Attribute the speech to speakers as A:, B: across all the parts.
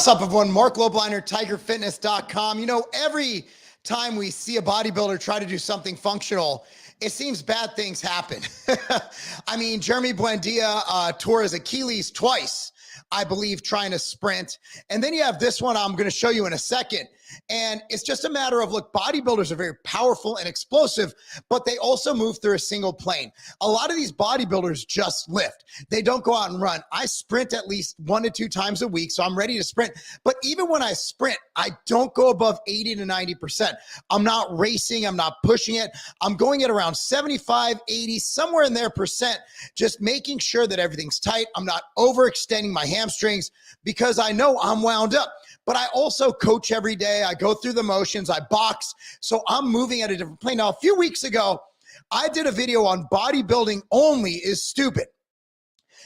A: What's up, everyone? Marc Lobliner, TigerFitness.com. You know, every time we see a bodybuilder try to do something functional, it seems bad things happen. I mean, Jeremy Buendia tore his Achilles twice, I believe, trying to sprint. And then you have this one I'm going to show you in a second. And it's just a matter of, look, bodybuilders are very powerful and explosive, but they also move through a single plane. A lot of these bodybuilders just lift. They don't go out and run. I sprint at least 1 to 2 times a week, so I'm ready to sprint. But even when I sprint, I don't go above 80 to 90%. I'm not racing. I'm not pushing it. I'm going at around 75, 80, somewhere in there percent, just making sure that everything's tight. I'm not overextending my hamstrings because I know I'm wound up. But I also coach every day. I go through the motions. I box. So I'm moving at a different plane. Now, a few weeks ago, I did a video on bodybuilding only is stupid.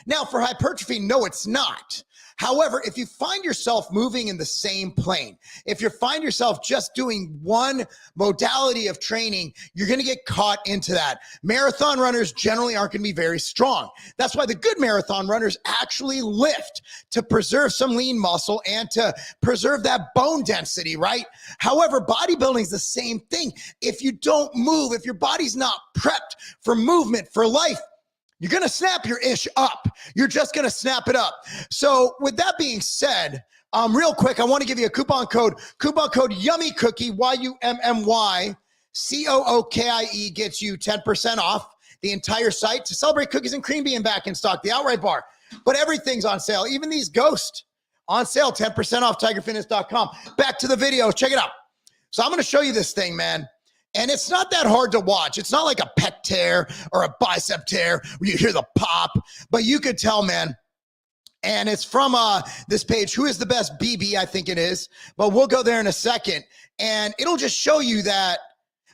A: Now, for hypertrophy, no, it's not. However, if you find yourself moving in the same plane, if you find yourself just doing one modality of training, you're going to get caught into that. Marathon runners generally aren't going to be very strong. That's why the good marathon runners actually lift to preserve some lean muscle and to preserve that bone density, right? However, bodybuilding is the same thing. If you don't move, if your body's not prepped for movement, for life, you're going to snap your ish up. You're just going to snap it up. So with that being said, real quick, I want to give you a coupon code Yummy Cookie, YUMMY, gets you 10% off the entire site to celebrate cookies and cream being back in stock, the outright bar. But everything's on sale, even these ghosts on sale, 10% off TigerFitness.com. Back to the video. Check it out. So I'm going to show you this thing, man. And it's not that hard to watch. It's not like a pec tear or a bicep tear where you hear the pop, but you could tell, man. And it's from this page, Who is the Best BB, I think it is. But we'll go there in a second. And it'll just show you that,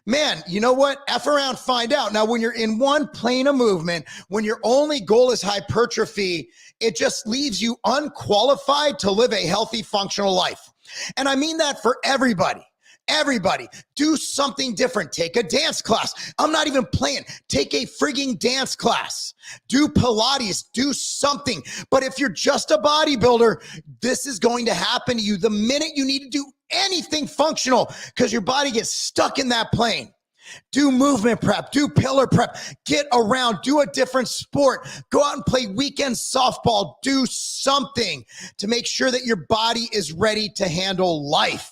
A: man, you know what? F around, find out. Now, when you're in one plane of movement, when your only goal is hypertrophy, it just leaves you unqualified to live a healthy, functional life. And I mean that for everybody. Everybody, do something different. Take a dance class. I'm not even playing. Take a frigging dance class. Do Pilates. Do something. But if you're just a bodybuilder, this is going to happen to you the minute you need to do anything functional because your body gets stuck in that plane. Do movement prep, do pillar prep, get around, do a different sport, go out and play weekend softball, do something to make sure that your body is ready to handle life.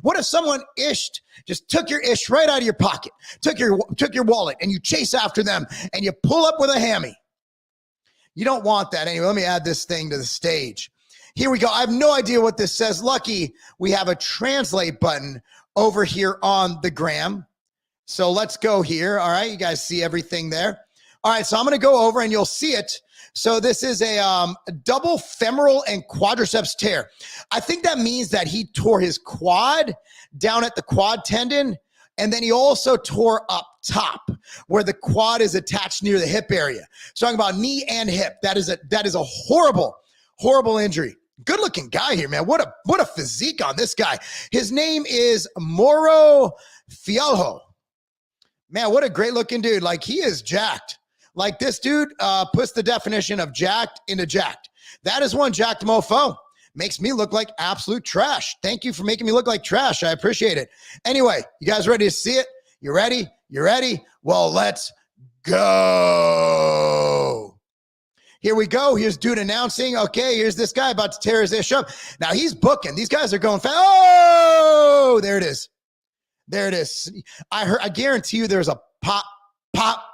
A: What if someone just took your ish right out of your pocket, took your wallet, and you chase after them and you pull up with a hammy? You don't want that. Anyway, let me add this thing to the stage. Here we go. I have no idea what this says. Lucky we have a translate button over here on the gram. So let's go here. All right, you guys see everything there. All right, so I'm going to go over and you'll see it. So this is a double femoral and quadriceps tear. I think that means that he tore his quad down at the quad tendon, and then he also tore up top where the quad is attached near the hip area. So talking about knee and hip. That is a horrible, horrible injury. Good looking guy here, man. What a physique on this guy. His name is Mauro Fialho. Man, what a great looking dude. Like, he is jacked. Like, this dude puts the definition of jacked into jacked. That is one jacked mofo. Makes me look like absolute trash. Thank you for making me look like trash. I appreciate it. Anyway, you guys ready to see it? You ready? You ready? Well, let's go. Here we go. Here's dude announcing. Okay, here's this guy about to tear his ish up. Now he's booking. These guys are going fast. Oh, there it is. There it is. I guarantee you there's a pop, pop.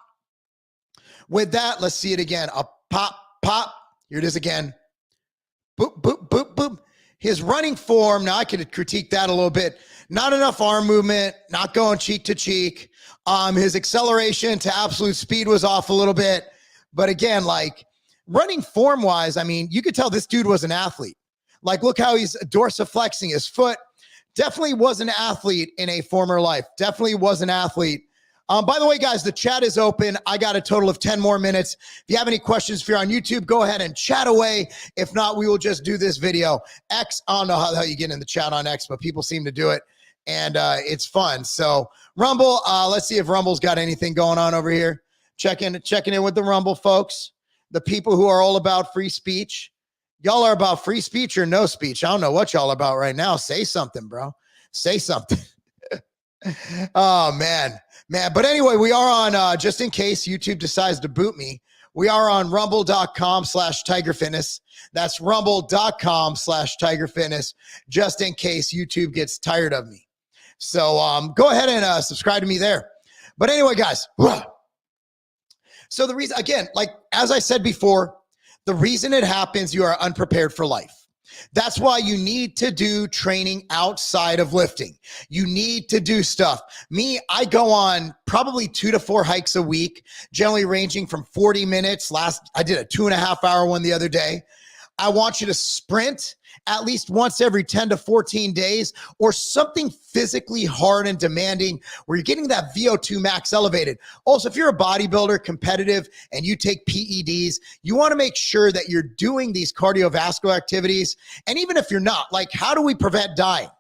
A: With that, let's see it again. A pop, pop. Here it is again. Boop, boop, boop, boop. His running form, now I could critique that a little bit. Not enough arm movement, not going cheek to cheek. His acceleration to absolute speed was off a little bit. But again, like, running form-wise, I mean, you could tell this dude was an athlete. Like, look how he's dorsiflexing his foot. Definitely was an athlete in a former life. Definitely was an athlete. By the way, guys, the chat is open. I got a total of 10 more minutes. If you have any questions, if you're on YouTube, go ahead and chat away. If not, we will just do this video. X, I don't know how the hell you get in the chat on X, but people seem to do it, and it's fun. So Rumble, let's see if Rumble's got anything going on over here. Checking in with the Rumble folks, the people who are all about free speech Y'all are about free speech or no speech. I don't know what y'all are about right now. Say something, bro. Say something. Oh, man. But anyway, we are on, just in case YouTube decides to boot me, we are on rumble.com/tigerfitness. That's rumble.com/tigerfitness, just in case YouTube gets tired of me. So go ahead and subscribe to me there. But anyway, guys, so the reason, again, like as I said before, the reason it happens, you are unprepared for life. That's why you need to do training outside of lifting. You need to do stuff. Me, I go on probably 2 to 4 hikes a week, generally ranging from 40 minutes. I did a 2.5 hour one the other day. I want you to sprint at least once every 10 to 14 days, or something physically hard and demanding where you're getting that VO2 max elevated. Also, if you're a bodybuilder, competitive, and you take PEDs, you want to make sure that you're doing these cardiovascular activities. And even if you're not, like, how do we prevent dying?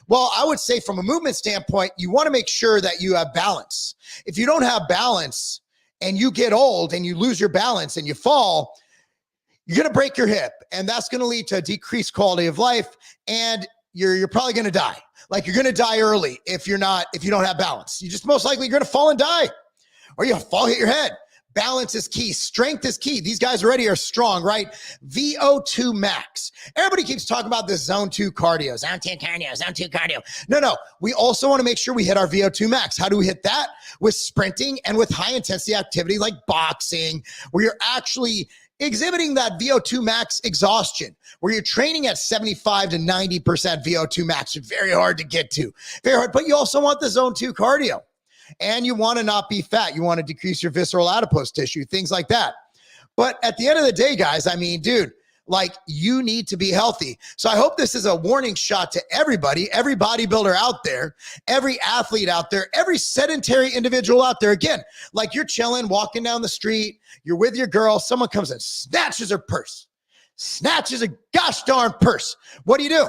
A: Well, I would say from a movement standpoint, you want to make sure that you have balance. If you don't have balance and you get old and you lose your balance and you fall, you're going to break your hip, and that's going to lead to a decreased quality of life, and you're probably going to die. Like, you're going to die early if you don't have balance. You just most likely you're going to fall and die, or you'll fall, hit your head. Balance is key. Strength is key. These guys already are strong, right? VO2 max. Everybody keeps talking about this zone 2 cardio. Zone 2 cardio. No. We also want to make sure we hit our VO2 max. How do we hit that? With sprinting and with high intensity activity like boxing, where you're actually exhibiting that VO2 max exhaustion, where you're training at 75 to 90% VO2 max. It's very hard to get to. Very hard. But you also want the zone 2 cardio. And you want to not be fat. You want to decrease your visceral adipose tissue, things like that. But at the end of the day, guys, I mean, dude, like, you need to be healthy. So I hope this is a warning shot to everybody, every bodybuilder out there, every athlete out there, every sedentary individual out there. Again, like, you're chilling, walking down the street, you're with your girl, someone comes and snatches her purse, snatches a gosh darn purse. What do?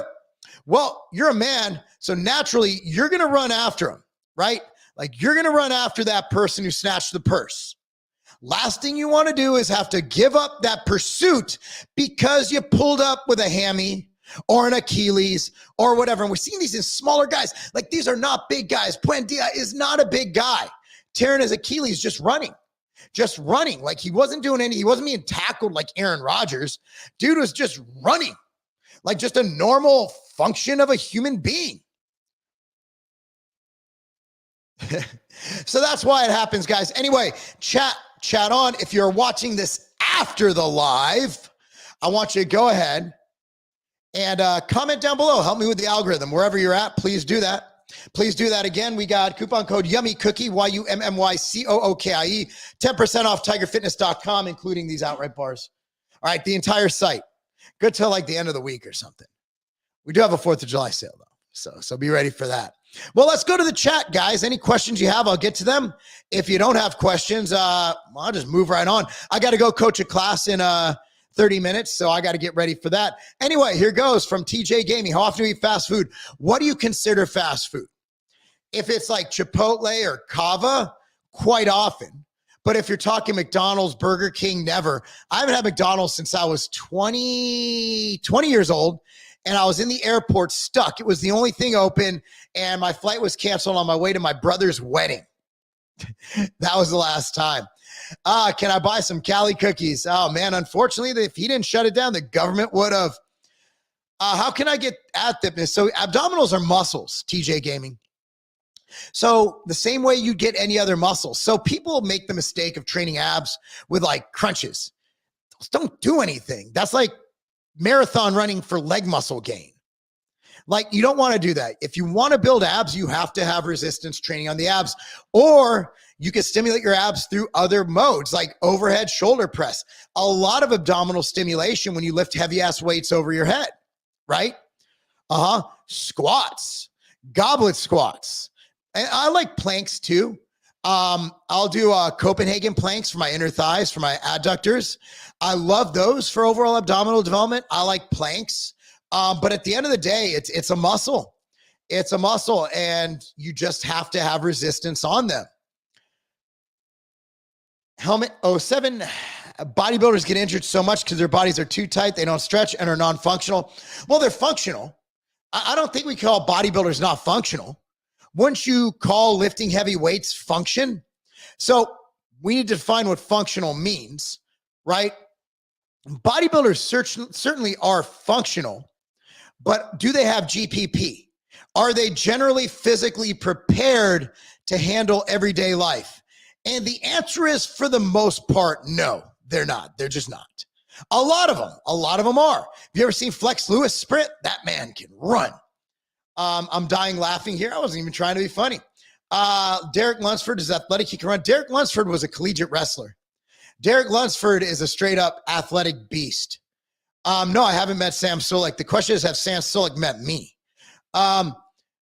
A: Well, you're a man, so naturally you're going to run after him, right? Like, you're going to run after that person who snatched the purse. Last thing you want to do is have to give up that pursuit because you pulled up with a hammy or an Achilles or whatever. And we're seeing these in smaller guys. Like, these are not big guys. Buendia is not a big guy. Tearing his Achilles just running. Like, he wasn't being tackled like Aaron Rodgers. Dude was just running. Like, just a normal function of a human being. So that's why it happens, guys. Anyway, chat on. If you're watching this after the live, I want you to go ahead and comment down below. Help me with the algorithm. Wherever you're at, please do that. Please do that. Again, we got coupon code YUMMYCOOKIE, YUMMYCOOKIE, 10% off tigerfitness.com, including these outright bars. All right, the entire site. Good till like the end of the week or something. We do have a 4th of July sale, though. So be ready for that. Well, let's go to the chat, guys. Any questions you have, I'll get to them. If you don't have questions, I'll just move right on. I got to go coach a class in 30 minutes, so I got to get ready for that. Anyway, here goes from TJ Gaming. How often do you eat fast food? What do you consider fast food? If it's like Chipotle or Cava, quite often. But if you're talking McDonald's, Burger King, never. I haven't had McDonald's since I was 20 years old. And I was in the airport stuck. It was the only thing open, and my flight was canceled on my way to my brother's wedding. That was the last time. Can I buy some Cali cookies? Oh, man, unfortunately, if he didn't shut it down, the government would have. How can I get at fitness? So abdominals are muscles, TJ Gaming. So the same way you get any other muscle. So people make the mistake of training abs with like crunches. Those don't do anything. That's like marathon running for leg muscle gain. Like, you don't want to do that. If you want to build abs, you have to have resistance training on the abs, or you can stimulate your abs through other modes like overhead shoulder press. A lot of abdominal stimulation when you lift heavy ass weights over your head, right? Squats, goblet squats. And I like planks too. I'll do Copenhagen planks for my inner thighs, for my adductors. I love those for overall abdominal development. I like planks. But at the end of the day, it's a muscle. It's a muscle, and you just have to have resistance on them. Helmet 07. Bodybuilders get injured so much because their bodies are too tight, they don't stretch, and are non-functional. Well, they're functional. I don't think we call bodybuilders not functional. Wouldn't you call lifting heavy weights function? So we need to define what functional means, right? Bodybuilders certainly are functional, but do they have GPP? Are they generally physically prepared to handle everyday life? And the answer is, for the most part, no, they're not. They're just not. A lot of them are. Have you ever seen Flex Lewis sprint? That man can run. I'm dying laughing here. I wasn't even trying to be funny. Derek Lunsford is athletic. He can run. Derek Lunsford was a collegiate wrestler. Derek Lunsford is a straight up athletic beast. No, I haven't met Sam Sulek. The question is, have Sam Sulek met me?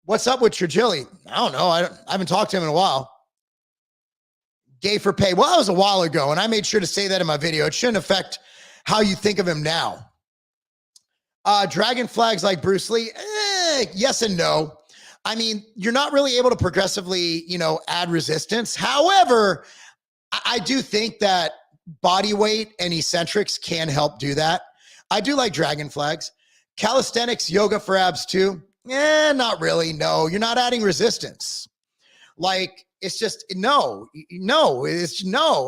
A: What's up with Trigilli? I don't know. I haven't talked to him in a while. Gay for pay. Well, that was a while ago, and I made sure to say that in my video. It shouldn't affect how you think of him now. Dragon flags like Bruce Lee? Yes and no. I mean, you're not really able to progressively, add resistance. However, I do think that body weight and eccentrics can help do that. I do like dragon flags. Calisthenics, yoga for abs too? Not really. No, you're not adding resistance. Like, it's just no.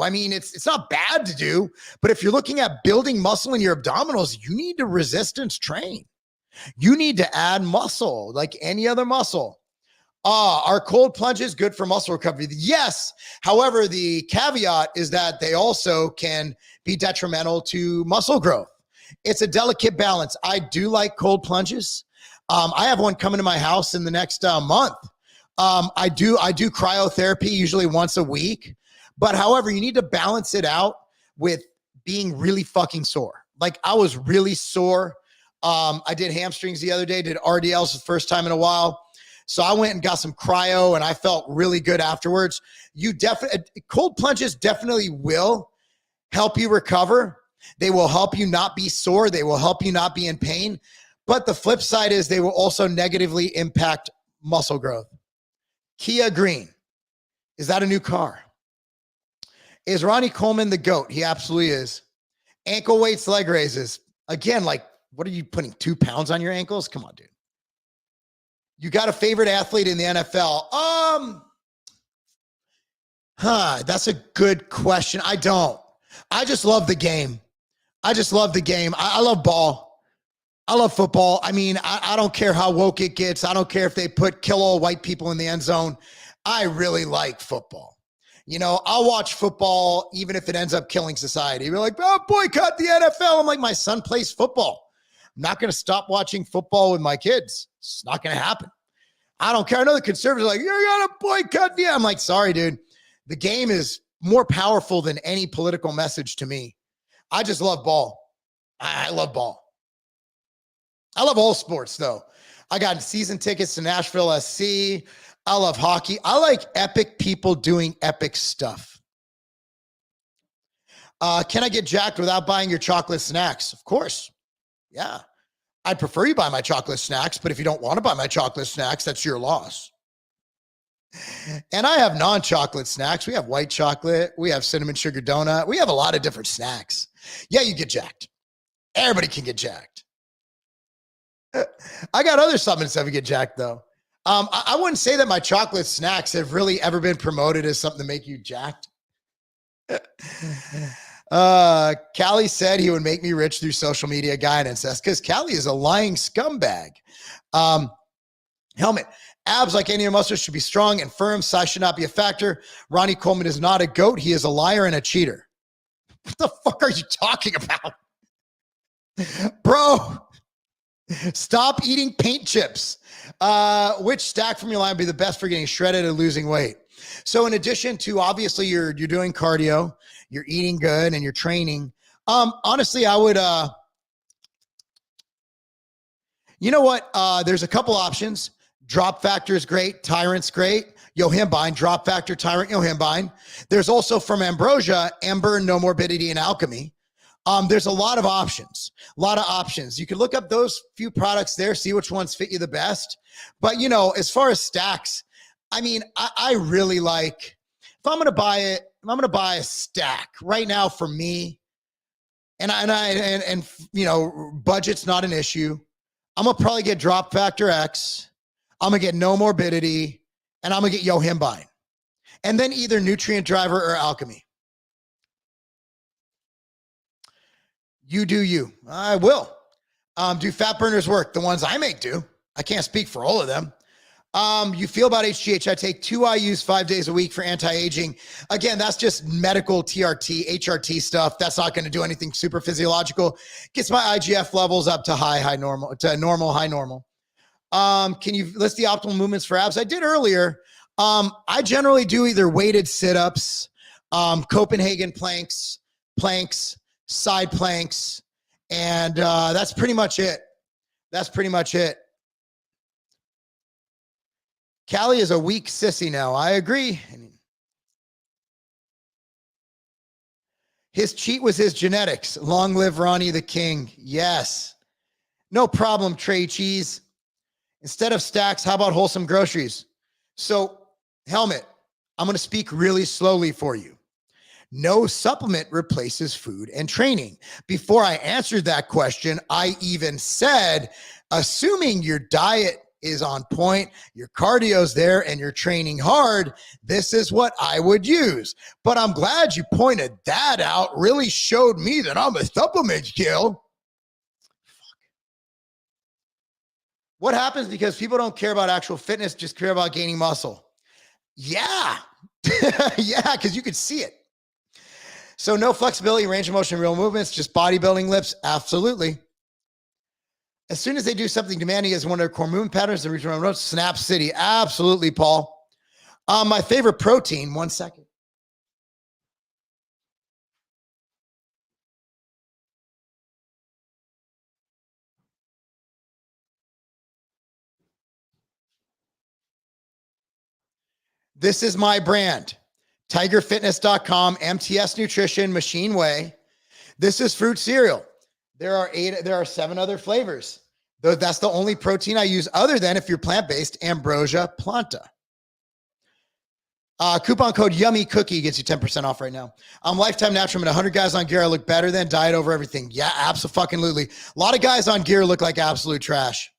A: I mean, it's not bad to do, but if you're looking at building muscle in your abdominals, you need to resistance train. You need to add muscle like any other muscle. Are cold plunges good for muscle recovery? Yes. However, the caveat is that they also can be detrimental to muscle growth. It's a delicate balance. I do like cold plunges. I have one coming to my house in the next month. I do cryotherapy usually once a week, but however, you need to balance it out with being really fucking sore. Like, I was really sore. I did hamstrings the other day, did RDLs for the first time in a while. So I went and got some cryo and I felt really good afterwards. Cold plunges definitely will help you recover. They will help you not be sore. They will help you not be in pain. But the flip side is they will also negatively impact muscle growth. Kia Green. Is that a new car? Is Ronnie Coleman the GOAT? He absolutely is. Ankle weights, leg raises. Again, like, what are you putting 2 pounds on your ankles? Come on, dude. You got a favorite athlete in the NFL? That's a good question. I don't. I just love the game. I love ball. I love football. I mean, I don't care how woke it gets. I don't care if they kill all white people in the end zone. I really like football. I'll watch football even if it ends up killing society. We're like, oh, boycott the NFL. I'm like, my son plays football. I'm not going to stop watching football with my kids. It's not going to happen. I don't care. I know the conservatives are like, you're going to boycott the. I'm like, sorry, dude. The game is more powerful than any political message to me. I just love ball. I love ball. I love all sports, though. I got season tickets to Nashville SC. I love hockey. I like epic people doing epic stuff. Can I get jacked without buying your chocolate snacks? Of course. Yeah. I'd prefer you buy my chocolate snacks, but if you don't want to buy my chocolate snacks, that's your loss. And I have non-chocolate snacks. We have white chocolate. We have cinnamon sugar donut. We have a lot of different snacks. Yeah, you get jacked. Everybody can get jacked. I got other supplements that would get jacked, though. I wouldn't say that my chocolate snacks have really ever been promoted as something to make you jacked. Callie said he would make me rich through social media guidance. That's because Callie is a lying scumbag. Helmet. Abs, like any of your muscles, should be strong and firm. Size should not be a factor. Ronnie Coleman is not a GOAT. He is a liar and a cheater. What the fuck are you talking about? Bro, stop eating paint chips. Which stack from your line would be the best for getting shredded and losing weight? So in addition to, obviously, you're doing cardio, you're eating good, and you're training. Honestly, I would, you know what? There's a couple options. Drop Factor is great. Tyrant's great. Yohimbine, Drop Factor, Tyrant, Yohimbine. There's also from Ambrosia, Ember, No Morbidity, and Alchemy. There's a lot of options. You can look up those few products there, see which ones fit you the best. But, as far as stacks, I mean, I really like, if I'm going to buy it, I'm going to buy a stack right now for me, and budget's not an issue, I'm going to probably get Drop Factor X. I'm going to get No Morbidity, and I'm going to get Yohimbine. And then either Nutrient Driver or Alchemy. You do you. I will. Do fat burners work? The ones I make do. I can't speak for all of them. You feel about HGH. I take 2 IUs 5 days a week for anti-aging. Again, that's just medical TRT, HRT stuff. That's not going to do anything super physiological. Gets my IGF levels up to high normal. Can you list the optimal movements for abs? I did earlier. I generally do either weighted sit-ups, Copenhagen planks, side planks, and that's pretty much it. Callie is a weak sissy now. I agree. His cheat was his genetics. Long live Ronnie the King. Yes. No problem, Trey Cheese. Instead of stacks, how about wholesome groceries? So, Helmet, I'm going to speak really slowly for you. No supplement replaces food and training. Before I answered that question, I even said, assuming your diet is on point, your cardio's there, and you're training hard, this is what I would use. But I'm glad you pointed that out. Really showed me that I'm a supplement kill. What happens because people don't care about actual fitness, just care about gaining muscle? Yeah. Yeah, because you could see it. So no flexibility, range of motion, real movements, just bodybuilding lips? Absolutely. As soon as they do something demanding as one of their core movement patterns, they reach around road, Snap City. Absolutely, Paul. My favorite protein, 1 second. This is my brand. TigerFitness.com, MTS Nutrition, Machine Whey. This is fruit cereal. There are 7 other flavors. That's the only protein I use other than, if you're plant-based, Ambrosia Planta. Coupon code Yummy Cookie gets you 10% off right now. Lifetime Natural. 100 guys on gear I look better than. Diet over everything. Yeah, absolutely. A lot of guys on gear look like absolute trash.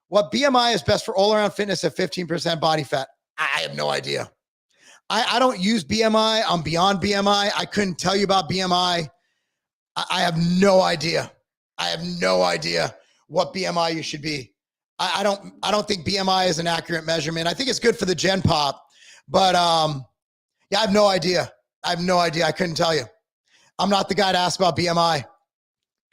A: What BMI is best for all-around fitness at 15% body fat? I have no idea. I don't use BMI. I'm beyond BMI. I couldn't tell you about BMI. I have no idea. What BMI you should be. I don't think BMI is an accurate measurement. I think it's good for the Gen Pop, but yeah, I have no idea. I couldn't tell you. I'm not the guy to ask about BMI.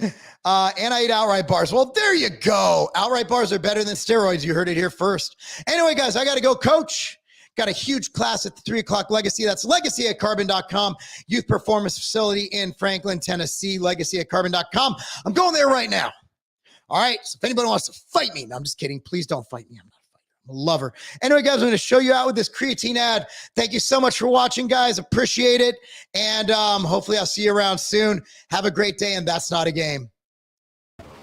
A: And I eat outright bars. Well, there you go. Outright bars are better than steroids. You heard it here first. Anyway, guys, I got to go coach. Got a huge class at the 3 o'clock Legacy. That's legacy@carbon.com. Youth Performance Facility in Franklin, Tennessee. Legacy@carbon.com. I'm going there right now. All right. So if anybody wants to fight me, no, I'm just kidding. Please don't fight me. I'm not a fighter. I'm a lover. Anyway, guys, I'm going to show you out with this creatine ad. Thank you so much for watching, guys. Appreciate it. And hopefully I'll see you around soon. Have a great day. And that's not a game.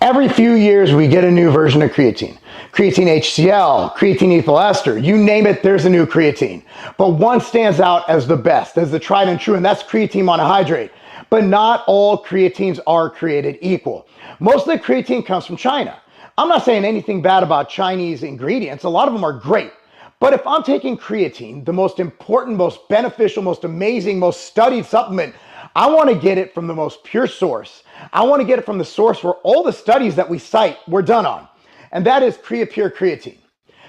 A: Every few years, we get a new version of creatine. Creatine HCl, creatine ethyl ester, you name it, there's a new creatine. But one stands out as the best, as the tried and true, and that's creatine monohydrate. But not all creatines are created equal. Most of the creatine comes from China. I'm not saying anything bad about Chinese ingredients. A lot of them are great. But if I'm taking creatine, the most important, most beneficial, most amazing, most studied supplement, I want to get it from the most pure source. I want to get it from the source where all the studies that we cite were done on, and that is CreaPure Creatine.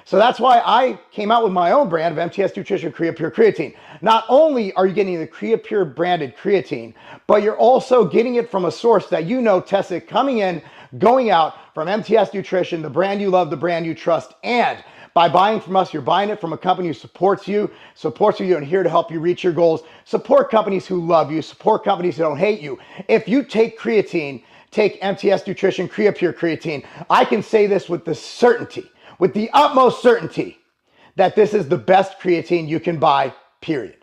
A: So that's why I came out with my own brand of MTS Nutrition CreaPure Creatine. Not only are you getting the CreaPure branded creatine, but you're also getting it from a source that you know tested coming in, going out from MTS Nutrition, the brand you love, the brand you trust, and by buying from us, you're buying it from a company who supports you and here to help you reach your goals. Support companies who love you, support companies who don't hate you. If you take creatine, take MTS Nutrition CreaPure Creatine, I can say this with the certainty, with the utmost certainty, that this is the best creatine you can buy, period.